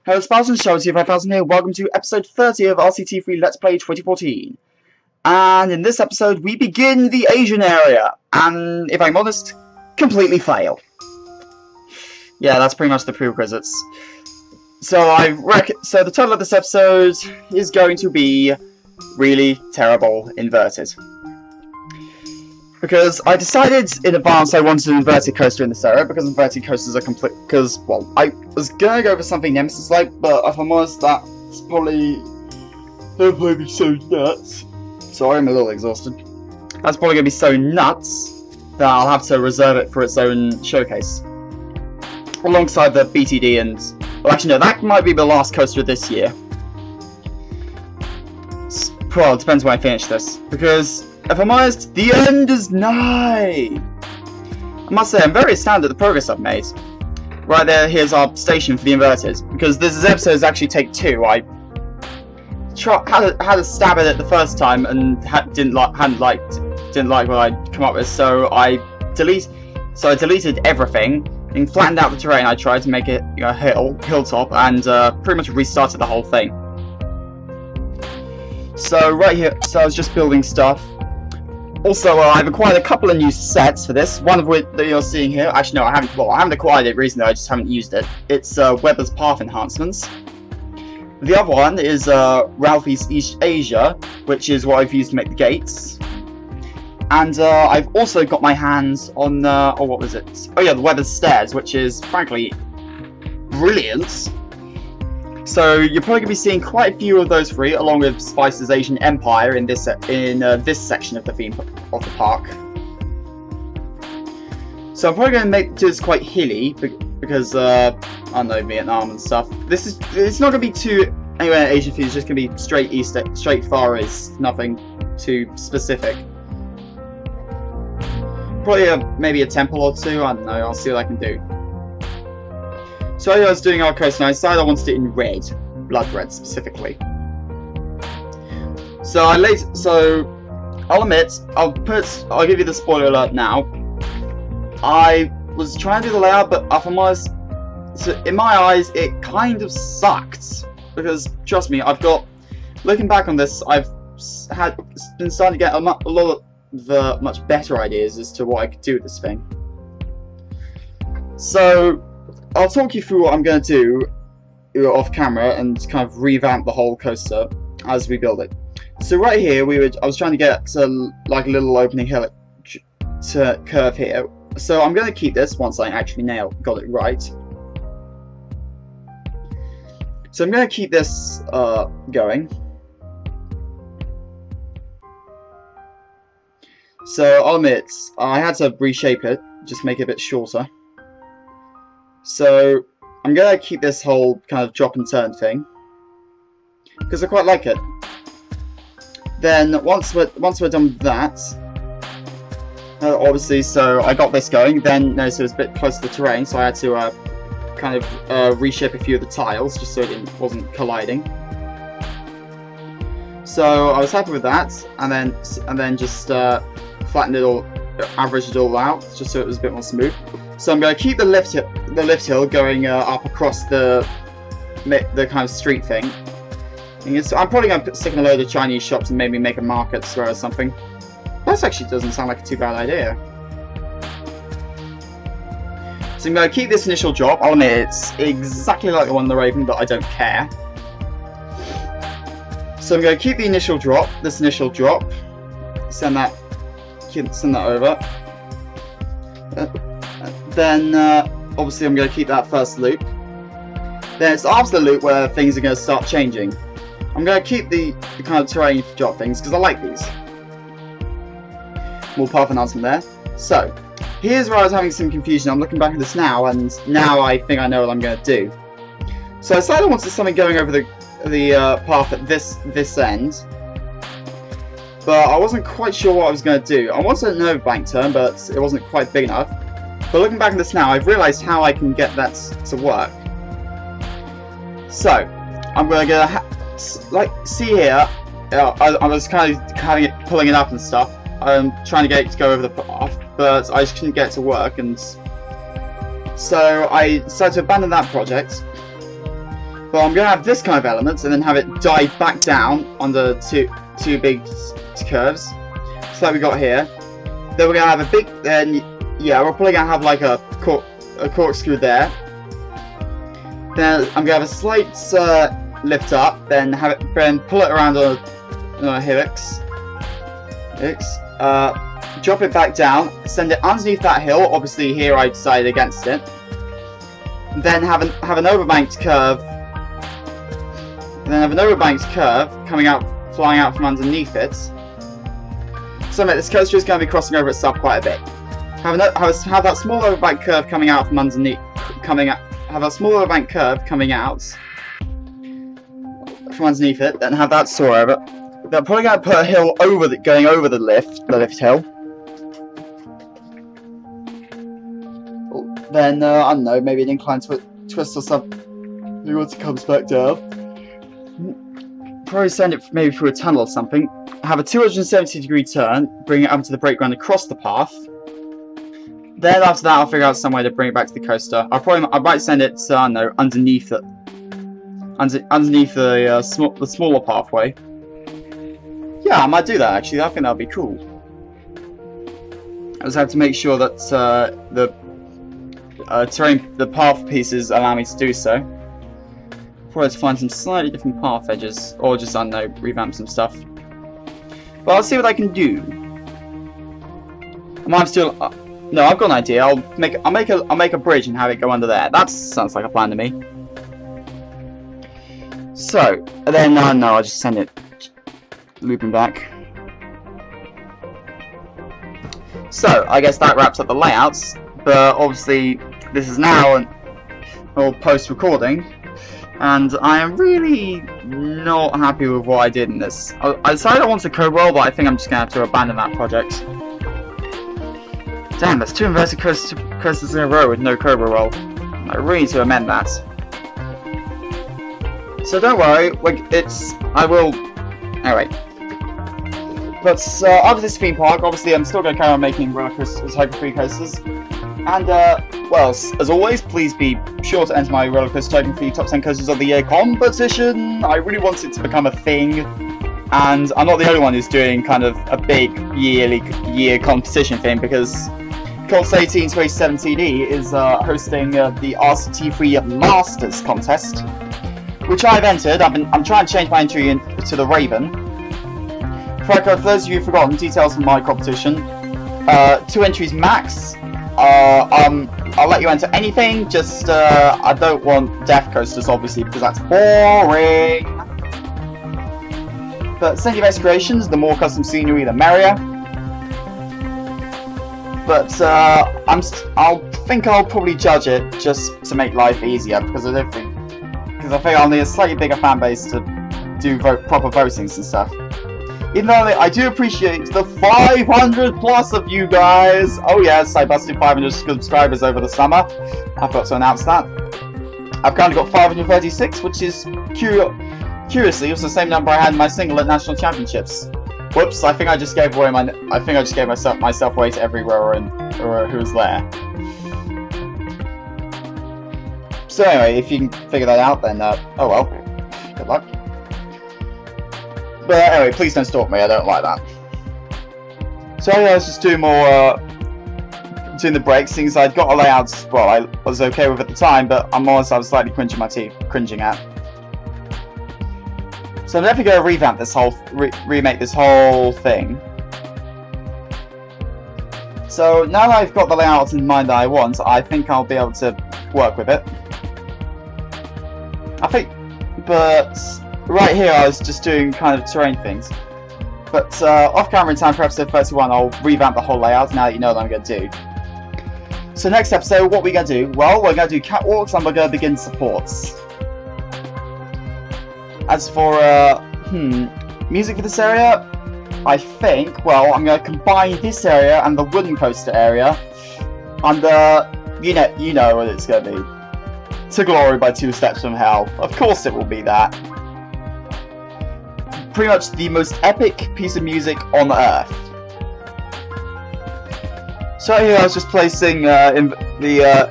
Hello Spartans, Shadow5000 here, welcome to episode 30 of RCT3 Let's Play 2014. And in this episode we begin the Asian area, and if I'm honest, completely fail. Yeah, that's pretty much the prerequisites. So so the title of this episode is going to be Really Terrible Inverted. Because I decided in advance I wanted an inverted coaster in this area, because inverted coasters are complete. Because, well, I was gonna go for something Nemesis-like, but if I'm honest, that's probably. That'll probably be so nuts. Sorry, I'm a little exhausted. That's probably gonna be so nuts that I'll have to reserve it for its own showcase. Alongside the BTD and. Well, actually, no, that might be the last coaster this year. Well, it depends when I finish this. Because. If I'm honest, the end is nigh! I must say, I'm very astounded at the progress I've made. Right there, here's our station for the inverted. Because this episode is actually take 2. I had a stab at it the first time and didn't like what I'd come up with, so I deleted everything and flattened out the terrain. I tried to make it a hilltop, and pretty much restarted the whole thing. So right here, so I was just building stuff. Also, I've acquired a couple of new sets for this, one of which that you're seeing here. Actually, no, I haven't acquired it recently, I just haven't used it. It's Weber's Path Enhancements. The other one is Ralphie's East Asia, which is what I've used to make the gates. And I've also got my hands on, what was it? Oh yeah, the Weber's Stairs, which is, frankly, brilliant. So you're probably going to be seeing quite a few of those three, along with Spice's Asian Empire in this section of the theme of the park. So I'm probably going to make this quite hilly because I don't know, Vietnam and stuff. It's not going to be too anywhere Asian food. It's just going to be straight east, straight far east. Nothing too specific. Probably maybe a temple or two. I don't know. I'll see what I can do. So I was doing our coaster, and I decided I wanted it in red, blood red specifically. So I'll admit, I'll give you the spoiler alert now. I was trying to do the layout, but if I'm honest, in my eyes, it kind of sucked. Because trust me, looking back on this, I've been starting to get a lot of the much better ideas as to what I could do with this thing. So I'll talk you through what I'm going to do off camera and kind of revamp the whole coaster as we build it. So right here, I was trying to get like a little opening hill to curve here. So I'm going to keep this once I actually got it right. So I'm going to keep this going. So I'll admit, I had to reshape it, just make it a bit shorter. So I'm going to keep this whole kind of drop and turn thing, because I quite like it. Then once we're done with that, obviously, so I got this going. Then notice it was a bit close to the terrain, so I had to kind of reshape a few of the tiles just so it wasn't colliding. So I was happy with that, and then just flattened it all, averaged it all out, just so it was a bit more smooth. So I'm going to keep the lift hill going up across the kind of street thing. I'm probably going to stick in a load of Chinese shops and maybe make a market or something. That actually doesn't sound like a too bad idea. So I'm going to keep this initial drop. I'll admit it's exactly like the one in the Raven, but I don't care. So I'm going to keep the initial drop, send that over. Then obviously I'm going to keep that first loop. Then it's after the loop where things are going to start changing. I'm going to keep the kind of terrain drop things because I like these. More path announcement there. So here's where I was having some confusion. I'm looking back at this now, and now I think I know what I'm going to do. So I decided I wanted something going over the path at this end, but I wasn't quite sure what I was going to do. I wanted an overbank turn, but it wasn't quite big enough. But looking back at this now, I've realised how I can get that to work. So I'm going to see here. I was kind of pulling it up and stuff. I'm trying to get it to go over the path, but I just couldn't get it to work, and so I decided to abandon that project. But I'm gonna have this kind of elements and then have it dive back down on the two big curves. So like we got here. Then we're gonna have a big. Then yeah, we're probably gonna have like a corkscrew there. Then I'm gonna have a slight lift up. Then pull it around on a helix. Drop it back down. Send it underneath that hill. Obviously here I decided against it. Then have an overbanked curve. And then have an overbanked curve flying out from underneath it. So this coaster is going to be crossing over itself quite a bit. Have that small overbanked curve coming out from underneath. Have a small overbanked curve coming out from underneath it. Then have that soar over. They're probably going to put a hill going over the lift hill. Then I don't know, maybe an incline twist or something. Maybe once it comes back down. Probably send it maybe through a tunnel or something. Have a 270-degree turn, bring it up to the break ground across the path. Then after that, I'll figure out some way to bring it back to the coaster. I might send it, I don't know, underneath the smaller pathway. Yeah, I might do that actually. I think that'd be cool. I just have to make sure that the path pieces allow me to do so. Probably to find some slightly different path edges, or just, I don't know, revamp some stuff. But I'll see what I can do. I might still. No, I've got an idea. I'll make a bridge and have it go under there. That sounds like a plan to me. So then, no, I'll just send it looping back. So I guess that wraps up the layouts. But obviously, this is now post-recording. And I am really not happy with what I did in this. I decided I wanted code roll, but I think I'm just going to have to abandon that project. Damn, there's 2 inverted coasters in a row with no code roll. I really need to amend that. So don't worry, I will... Anyway. But after this theme park, obviously I'm still going to carry on making roller coasters, Hyper-Free coasters. And, well, as always, please be sure to enter my Roller Coaster Tycoon 3 Top 10 Coasters of the Year competition. I really want it to become a thing, and I'm not the only one who's doing kind of a big year competition thing, because Course 18 2017E is hosting the RCT3 Masters contest, which I've entered. I'm trying to change my entry to the Raven. For those of you who've forgotten, details of my competition, 2 entries max. I'll let you enter anything, just, I don't want death coasters, obviously, because that's boring. But send your best creations, the more custom scenery, the merrier. But, I think I'll probably judge it, just to make life easier, because I think I'll need a slightly bigger fan base to do proper votings and stuff. Even though I do appreciate the 500 plus of you guys. Oh yes, I busted 500 subscribers over the summer. I forgot to announce that. I've currently got 536, which is curiously also the same number I had in my single at national championships. Whoops! I think I just gave away myself away to every rower who was there. So anyway, if you can figure that out, then oh well. Good luck. But anyway, please don't stalk me, I don't like that. So yeah, I was just doing more, doing the breaks, things I'd got a layout, well, I was okay with at the time, but I was slightly cringing at. So I'm definitely going to revamp this whole, remake this whole thing. So now that I've got the layout in mind that I want, I think I'll be able to work with it. But right here I was just doing kind of terrain things. But off camera in time for episode 31 I'll revamp the whole layout now that you know what I'm going to do. So next episode, what we're going to do? Well, we're going to do catwalks and we're going to begin supports. As for music for this area, I think, well, I'm going to combine this area and the wooden coaster area under, you know what it's going to be. To Glory by 2 Steps from Hell. Of course it will be that. Pretty much the most epic piece of music on Earth. So here I was just placing in the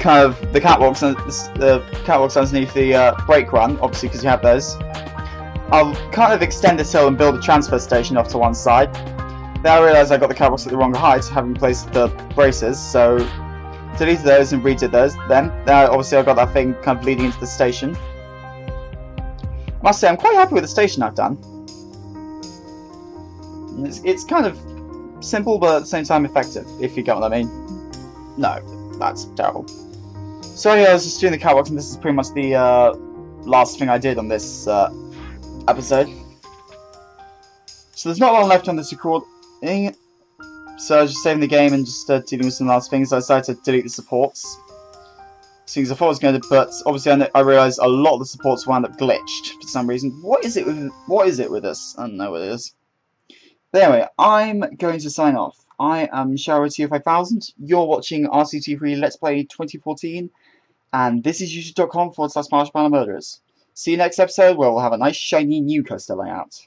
kind of the catwalks underneath the brake run, obviously because you have those. I'll kind of extend this hill and build a transfer station off to one side. Then I realised I got the catwalks at the wrong height, having placed the braces, so deleted those and redid those. Then obviously I got that thing kind of leading into the station. I must say I'm quite happy with the station I've done. It's kind of simple but at the same time effective, if you get what I mean. No, that's terrible. So yeah, I was just doing the catwalks, and this is pretty much the last thing I did on this episode. So there's not long left on this recording, so I was just saving the game and just dealing with some last things. I decided to delete the supports. Seeing as I thought I was going to, but obviously I realised a lot of the supports wound up glitched for some reason. What is it with this? I don't know what it is. But anyway, I'm going to sign off. I am Sharo25000. You're watching RCT3 Let's Play 2014, and this is youtube.com/marshmallow murderers. See you next episode where we'll have a nice shiny new coaster layout.